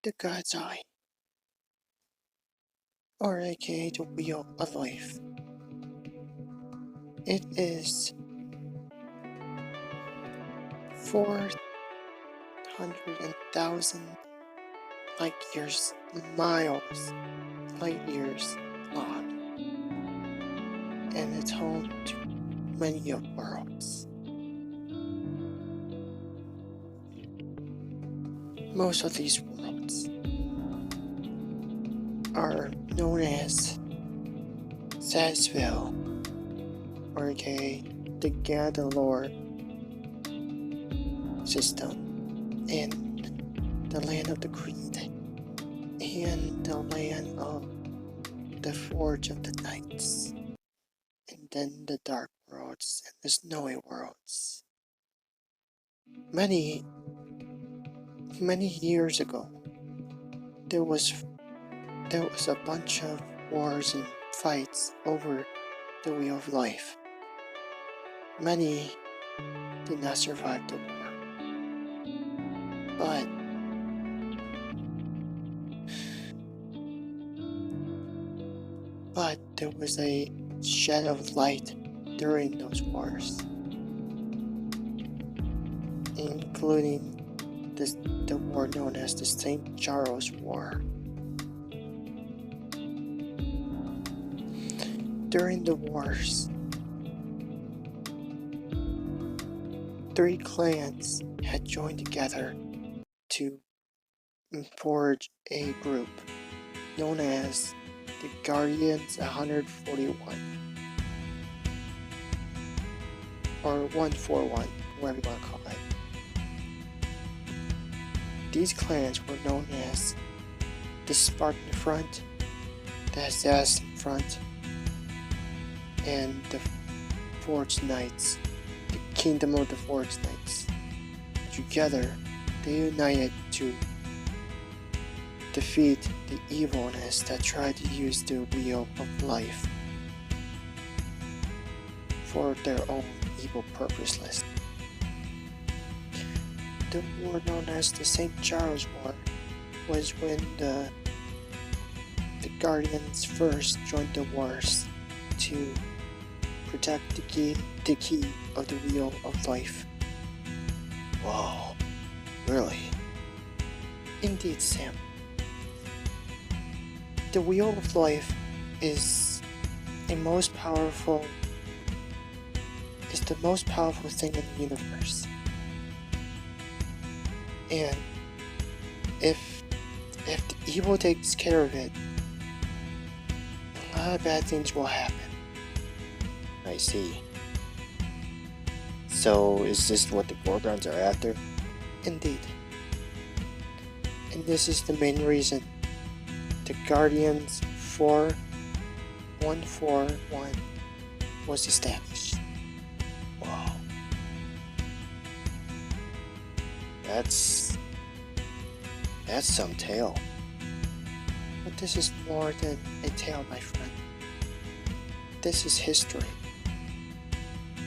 the God's Eye, or aka the Wheel of Life. It is 400,000 light years, light years long, and it's home to many of worlds. Most of these worlds are known as Sazevile, or aka the Gadalore system, in the land of the Creed, and the land of the Forge of the Knights, and then the Dark Worlds and the Snowy Worlds. Many years ago, there was a bunch of wars and fights over the Wheel of Life. Many did not survive the war, but there was a shed of light during those wars, including the war known as the St. Charles War. During the wars, 3 clans had joined together to forge a group known as the Guardians 141, or 141, whatever you want to call it. These clans were known as the Spartan Front, the Assassin Front, and the Forged Knights, the Kingdom of the Forged Knights. Together, they united to defeat the evilness that tried to use the Wheel of Life for their own evil purposes. The war known as the St. Charles War was when the Guardians first joined the wars to protect the key of the Wheel of Life. Whoa, really? Indeed, Sam. The Wheel of Life is the most powerful thing in the universe. And if the evil takes care of it, a lot of bad things will happen. I see. So, is this what the Gorgons are after? Indeed. And this is the main reason the Guardians 4141 was established. Wow. That's some tale. But this is more than a tale, my friend. This is history.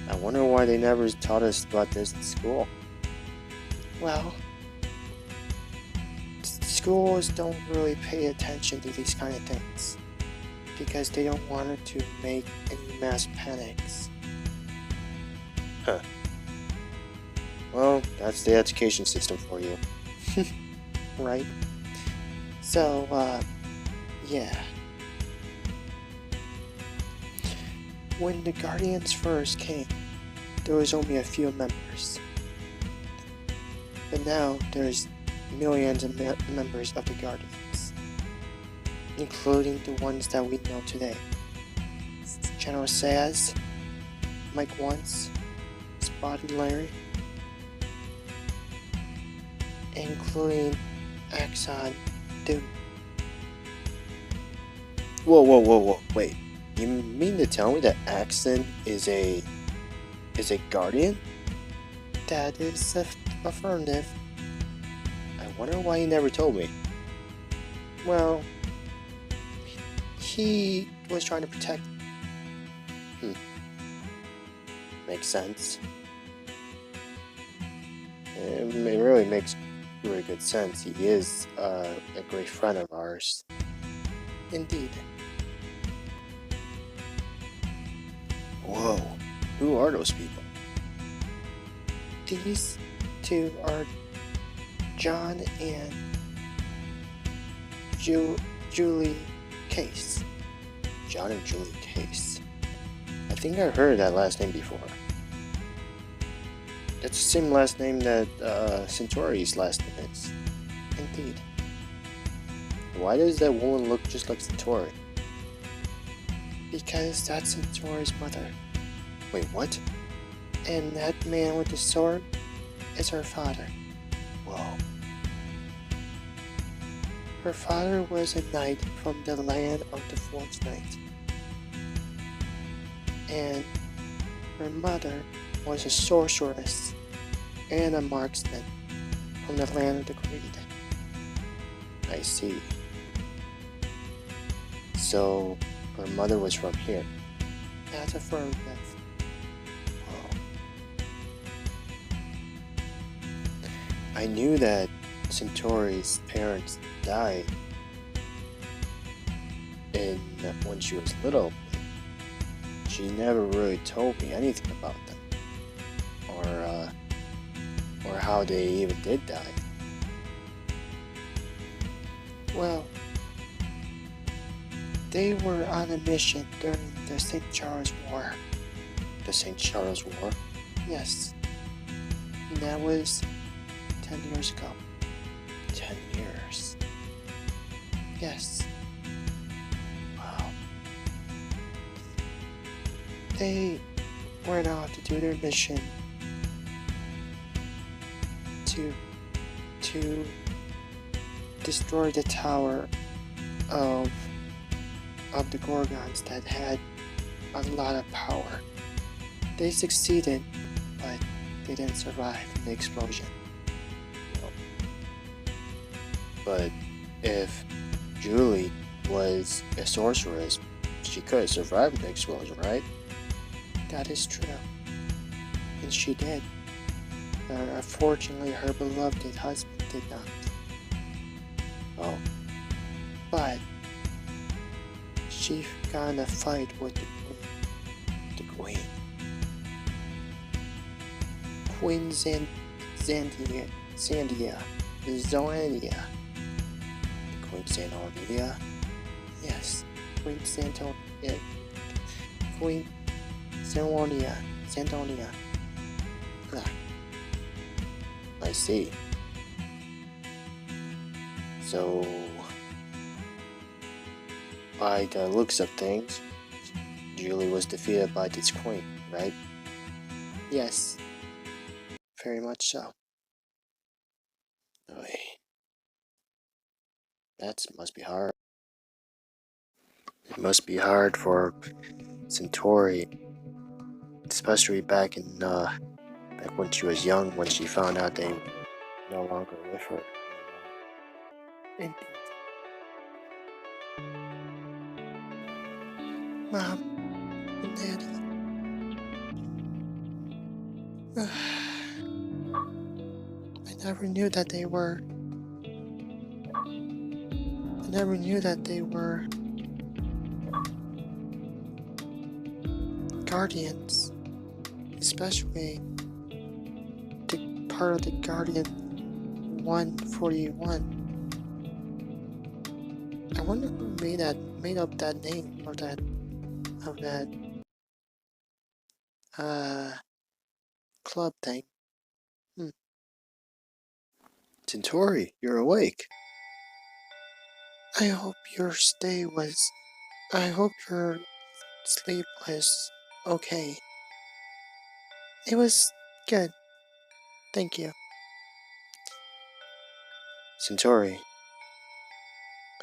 I wonder why they never taught us about this in school. Well, schools don't really pay attention to these kind of things because they don't want it to make any mass panics. Huh. Well, that's the education system for you. Right? So, yeah. When the Guardians first came, there was only a few members. But now there's millions of members of the Guardians, including the ones that we know today. General Saz, Mike Once, Spotted Larry, including Axon Doom. Whoa, wait. You mean to tell me that Axon is a Guardian? That is affirmative. I wonder why he never told me. Well, he was trying to protect. Makes sense. It really makes very good sense. He is a great friend of ours. Indeed. Whoa, who are those people? These two are John and Julie Case. John and Julie Case. I think I heard that last name before. That's the same last name that Centauri's last name is. Indeed. Why does that woman look just like Centauri? Because that's Centauri's mother. Wait, what? And that man with the sword is her father. Whoa. Her father was a knight from the land of the Fourth Knight. And her mother was a sorceress and a marksman from the land of the Creed. I see. So, her mother was from here. That's affirmative. Whoa. I knew that Centauri's parents died when she was little, but she never really told me anything about them, or how they even did die. Well, they were on a mission during the St. Charles War. The St. Charles War? Yes. And that was 10 years ago. 10 years. Yes. Wow. They went out to do their mission to destroy the tower of the Gorgons that had a lot of power. They succeeded, but they didn't survive the explosion. But if Julie was a sorceress, she could have survived the explosion, right? That is true. And she did. Unfortunately, her beloved husband did not. Oh, But she got in a fight with the Queen. Queen Zandia. Zoania. Queen Santa. Yes, Queen Santo. Queen Santonia. I see. So, by the looks of things, Julie was defeated by this queen, right? Yes, very much so. Oy. That must be hard. It must be hard for Centauri, especially back when she was young, when she found out they no longer with her. Indeed. Mom and Daddy. I never knew that they were. Guardians. Especially the part of the Guardian 141. I wonder who made up that name of that club thing. Centauri, you're awake. I hope your sleep was okay. It was good. Thank you. Centauri,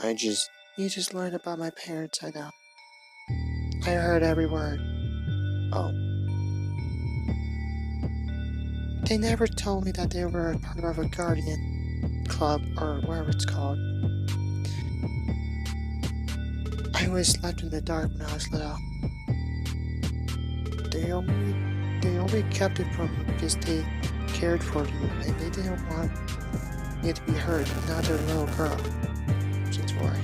You just learned about my parents, I know. I heard every word. oh, They never told me that they were a part of a Guardian club or whatever it's called. I was left in the dark when I was little. They only kept it from me because they cared for you and they didn't want need to be heard, another little girl. Centauri.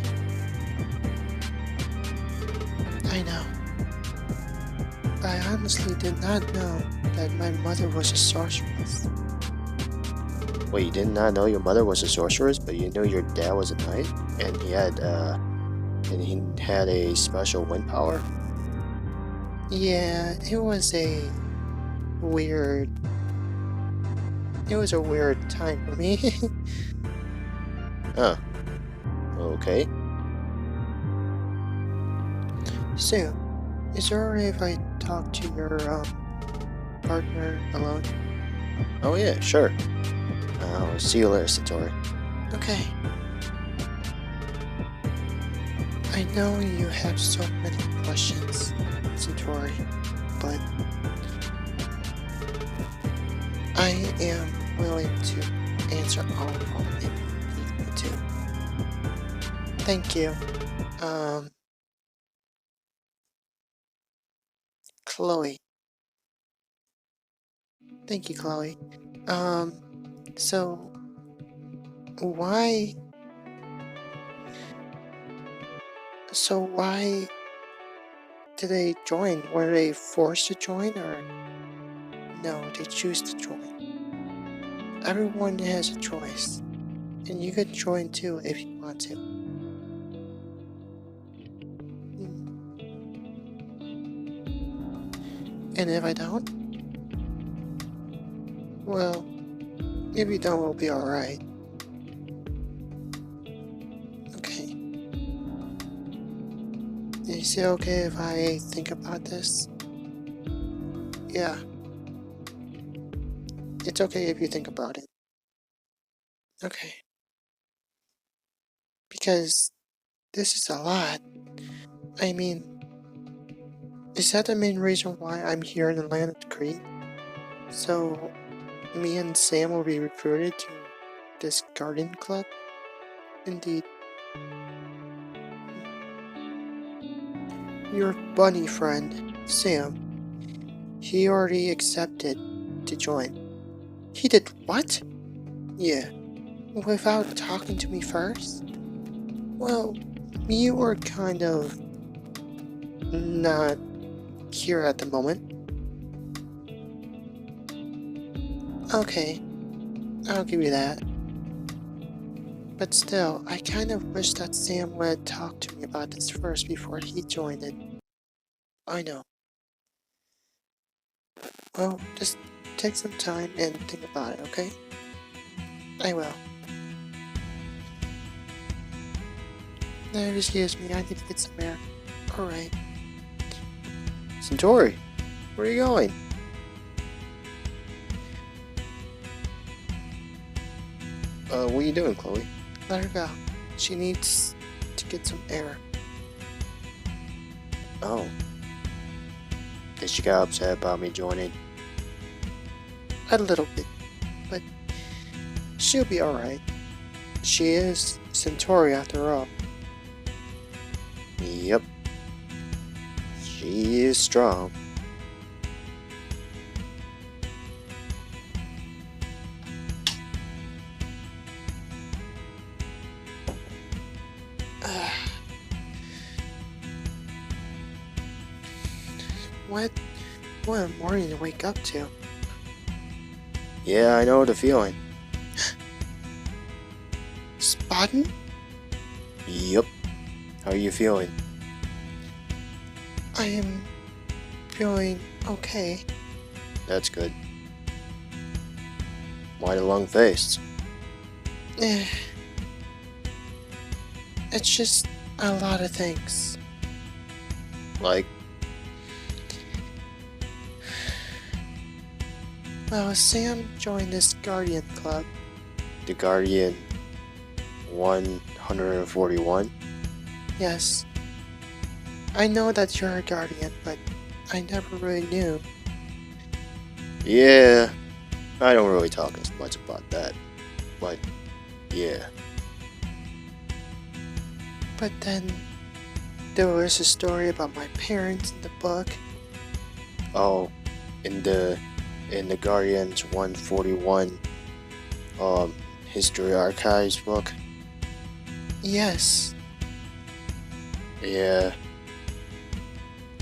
I know. I honestly did not know that my mother was a sorceress. Wait, you did not know your mother was a sorceress, but you knew your dad was a knight, and he had a special wind power? Yeah, it was a weird time for me. Huh. Okay. So, is it alright if I talk to your partner alone? Oh yeah, sure. I'll see you later, Satori. Okay. I know you have so many questions, Centauri, but I am willing to answer all of them if you need me to. Thank you. Chloe. Thank you, Chloe. So why did they join? Were they forced to join, or no, they choose to join? Everyone has a choice, and you could join too if you want to. And if I don't, well, if you don't, we'll be alright. Okay. Is it okay if I think about this? Yeah. It's okay if you think about it. Okay. Because this is a lot. I mean, is that the main reason why I'm here in the land of Crete? So, me and Sam will be recruited to this garden club? Indeed. Your bunny friend, Sam, he already accepted to join. He did what? Yeah. Without talking to me first? Well, you were kind of not here at the moment. Okay, I'll give you that. But still, I kind of wish that Sam would talk to me about this first before he joined it. I know. Well, just take some time and think about it, okay? I will. Now, excuse me, I need to get some air. Alright. Centauri, where are you going? What are you doing, Chloe? Let her go. She needs to get some air. Oh. Guess you got upset about me joining. A little bit. But she'll be alright. She is Centauri after all. Yep. She is strong. What a morning to wake up to. Yeah, I know the feeling. Spotting? Yep. How are you feeling? I am feeling okay. That's good. Why the long face? It's just a lot of things. Like? Well, Sam joined this Guardian Club. The Guardian 141? Yes. I know that you're a Guardian, but I never really knew. Yeah, I don't really talk as much about that. But, yeah. But then, there was a story about my parents in the book. Oh, in the Guardians 141, history archives book? Yes. Yeah,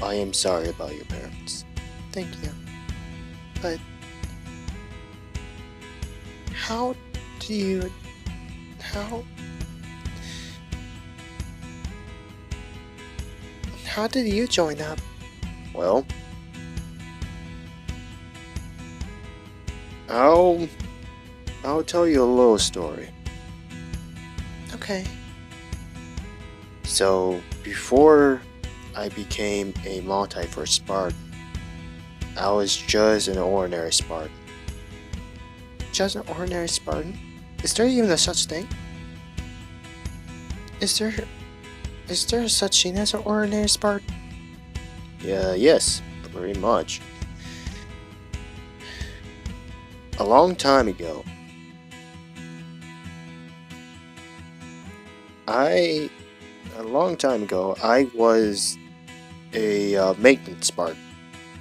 I am sorry about your parents. Thank you. But how do you... How... How did you join up? Well, I'll tell you a little story. Okay. So, before I became a multi-force Spartan, I was just an ordinary Spartan. Just an ordinary Spartan? Is there even a such thing? Is there such thing as an ordinary Spartan? Yeah, yes, pretty much. A long time ago, I was a maintenance Spartan.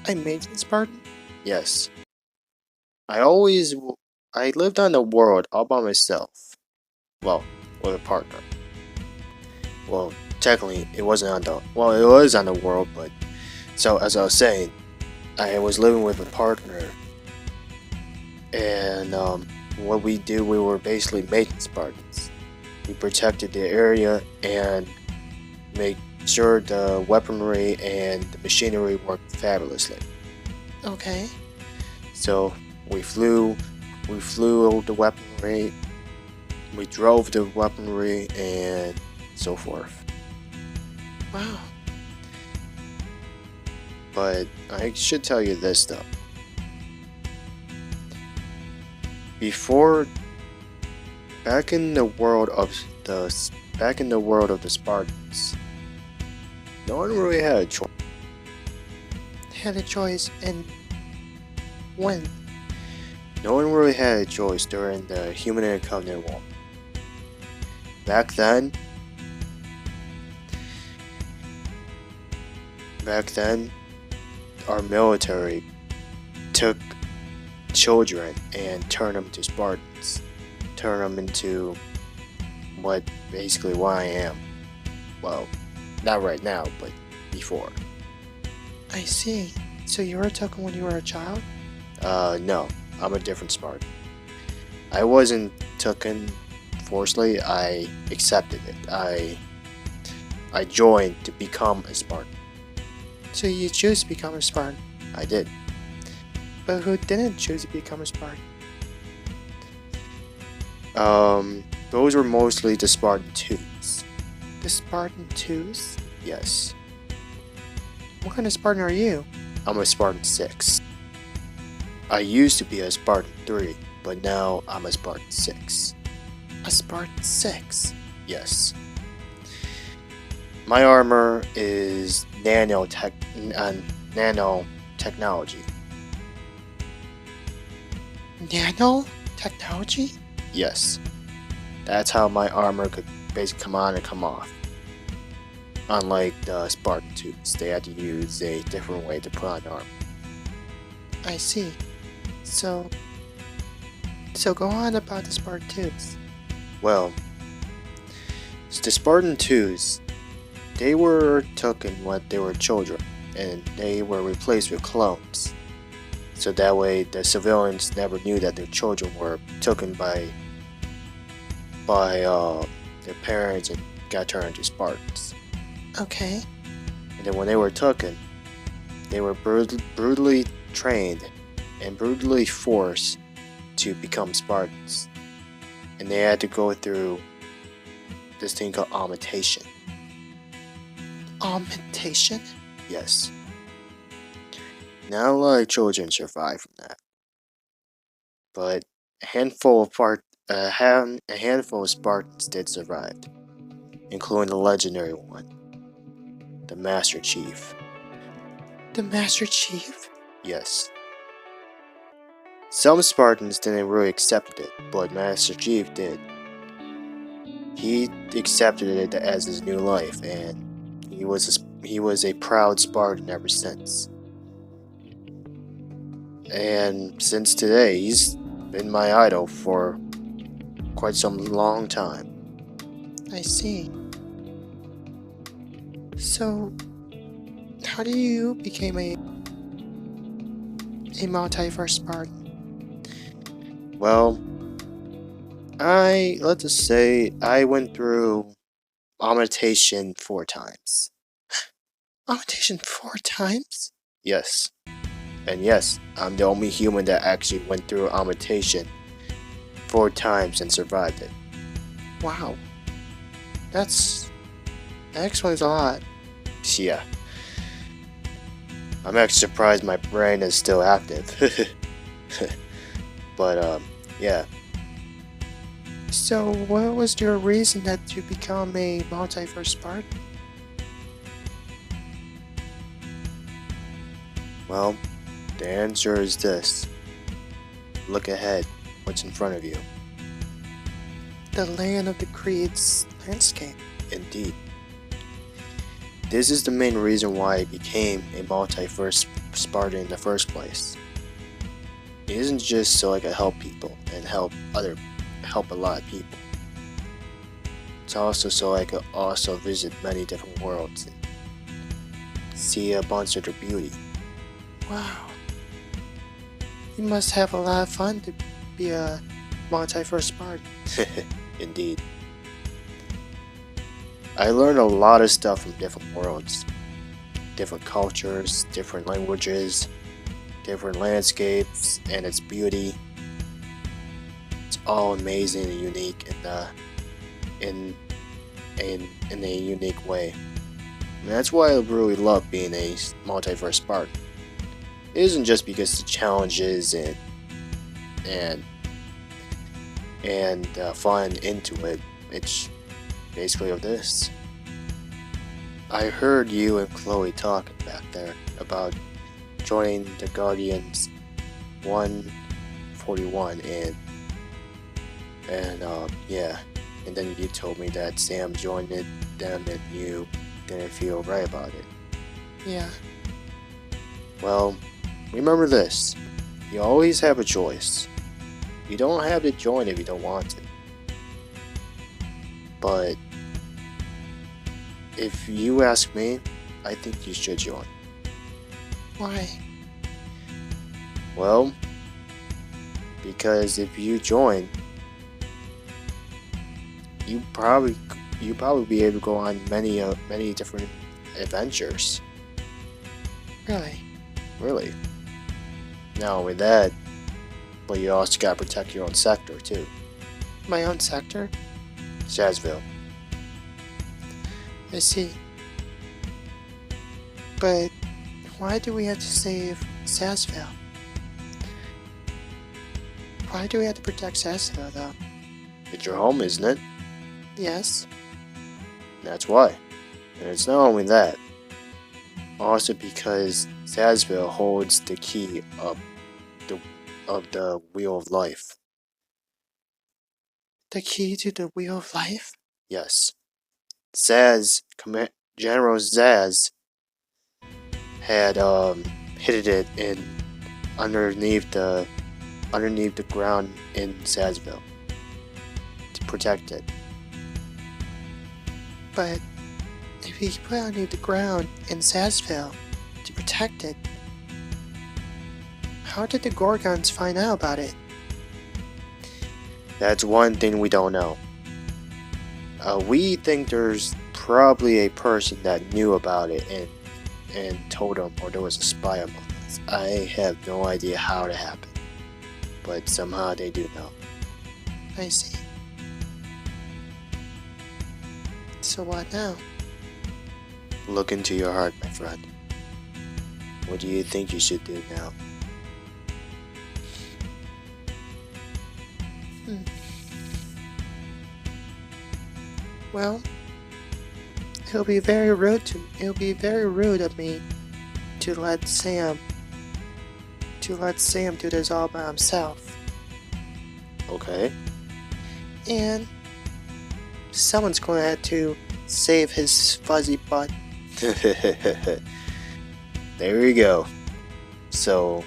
A maintenance Spartan? Yes, I lived on the world all by myself. Well, with a partner. Well, technically, it wasn't on the it was on the world, but so as I was saying, I was living with a partner, and what we do, we were basically maintenance Spartans. We protected the area and made sure the weaponry and the machinery worked fabulously. Okay. So we flew the weaponry, we drove the weaponry, and so forth. Wow. But I should tell you this though. Before, back in the world of the Spartans, no one really had a choice. Had a choice in when? No one really had a choice during the Human and Covenant War. Back then, our military took children and turned them to Spartans, turned them into what I am. Well, not right now, but before. I see. So you were taken when you were a child? No, I'm a different Spartan. I wasn't taken forcibly. I accepted it. I joined to become a Spartan. So you choose to become a Spartan. I did. But who didn't choose to become a Spartan? Those were mostly the Spartan 2s. The Spartan 2s? Yes. What kind of Spartan are you? I'm a Spartan 6. I used to be a Spartan 3, but now I'm a Spartan 6. A Spartan 6? Yes. My armor is nanotechnology. Nanotechnology? Yes. That's how my armor could basically come on and come off. Unlike the Spartan 2s, they had to use a different way to put on armor. I see. So go on about the Spartan 2s. Well, the Spartan 2s, they were taken when they were children, and they were replaced with clones. So that way the civilians never knew that their children were taken by their parents and got turned into Spartans. Okay. And then when they were taken, they were brutally trained and brutally forced to become Spartans. And they had to go through this thing called augmentation. Augmentation? Yes. Not a lot of children survive from that. But a handful of Spartans did survive, including the legendary one, the Master Chief. The Master Chief? Yes. Some Spartans didn't really accept it, but Master Chief did. He accepted it as his new life, and he was a proud Spartan ever since. And since today, he's been my idol for quite some long time. I see. So, how do you become a multiverse Spartan? Well, let's just say I went through augmentation 4 times. Augmentation 4 times? Yes. And yes, I'm the only human that actually went through augmentation 4 times and survived it. Wow. That explains a lot. Yeah. I'm actually surprised my brain is still active. But, yeah. So, what was your reason that you become a multiverse Spartan? Well, the answer is this. Look ahead. What's in front of you? The land of the Creed's landscape. Indeed. This is the main reason why I became a multiverse Spartan in the first place. It isn't just so I could help people and help a lot of people. It's also so I could also visit many different worlds and see a bunch of their beauty. Wow. You must have a lot of fun to be a multiverse Spartan. Indeed. I learned a lot of stuff from different worlds, different cultures, different languages, different landscapes, and its beauty. It's all amazing and unique in a unique way. And that's why I really love being a multiverse Spartan. It isn't just because the challenges and fun into it. It's basically of this. I heard you and Chloe talking back there about joining the Guardians 141 and yeah, and then you told me that Sam joined them and you didn't feel right about it. Yeah. Well, remember this. You always have a choice. You don't have to join if you don't want to. But if you ask me, I think you should join. Why? Well, because if you join, you probably be able to go on many different adventures. Really? Really. Not only that, but you also gotta protect your own sector too. My own sector? Sazevile. I see. But why do we have to save Sazevile? Why do we have to protect Sazevile though? It's your home, isn't it? Yes. That's why. And it's not only that. Also because Sazevile holds the key of the Wheel of Life. The key to the Wheel of Life? Yes. General Zaz had hidden it in underneath the ground in Sazeville to protect it. But if he put it underneath the ground in Sazeville to protect it, how did the Gorgons find out about it? That's one thing we don't know. We think there's probably a person that knew about it and told them, or there was a spy among us. I have no idea how it happened, but somehow they do know. I see. So what now? Look into your heart, my friend. What do you think you should do now? Well, it'll be very rude of me to let Sam do this all by himself. Okay. And someone's going to have to save his fuzzy butt. There you go. So,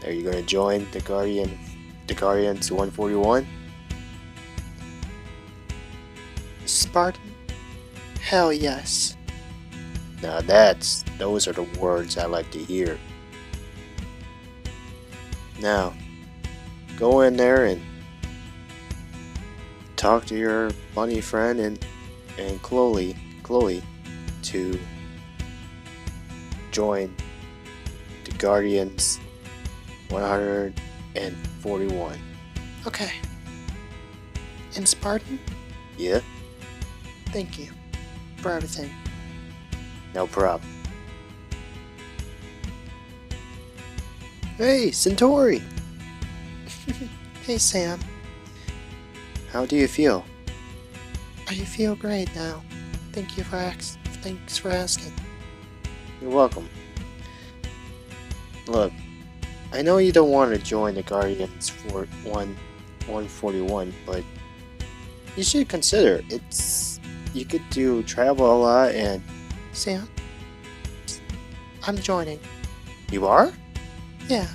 are you gonna join the Guardians 141? Spartan? Hell yes. Now those are the words I like to hear. Now, go in there and talk to your bunny friend and Chloe to join the Guardians 141. Okay. And Spartan, Yeah, thank you for everything. no problem. Hey, Centauri! Hey Sam, How do you feel? I feel great now. Thanks for asking. You're welcome. Look, I know you don't want to join the Guardians for 141, but you should consider you could do travel a lot and Sam, I'm joining. you are? Yeah.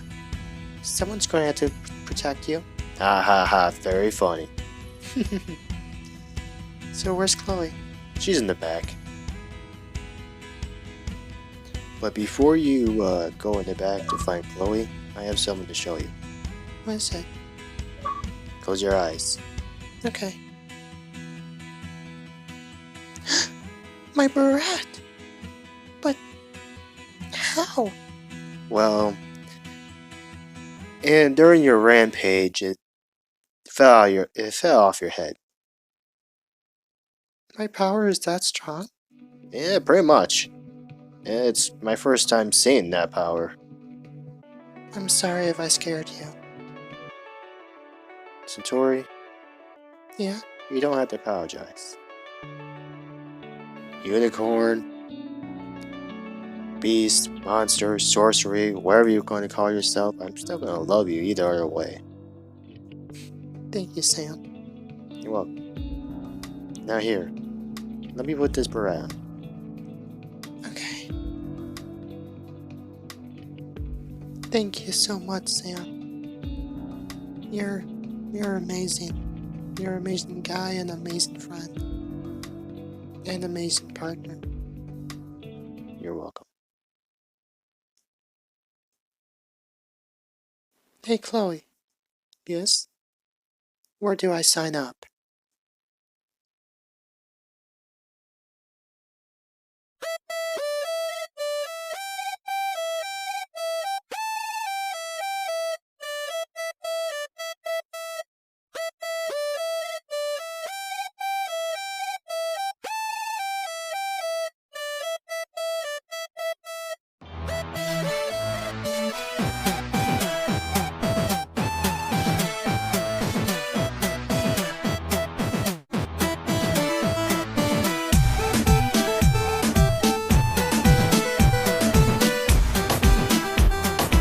Someone's going to have to protect you. Ha ha ha, very funny. So where's Chloe? She's in the back. But before you go in the back to find Chloe, I have something to show you. What is it? Close your eyes. Okay. My beret! But how? Well, and during your rampage, it fell off your head. My power is that strong? Yeah, pretty much. It's my first time seeing that power. I'm sorry if I scared you. Centauri, Yeah? you don't have to apologize. Unicorn, beast, monster, sorcery, whatever you're going to call yourself, I'm still going to love you either other way. Thank you, Sam. You're welcome. Now here, let me put this beret on. Okay. Thank you so much, Sam. You're amazing. You're an amazing guy, an amazing friend, and an amazing partner. You're welcome. Hey, Chloe. Yes? Where do I sign up?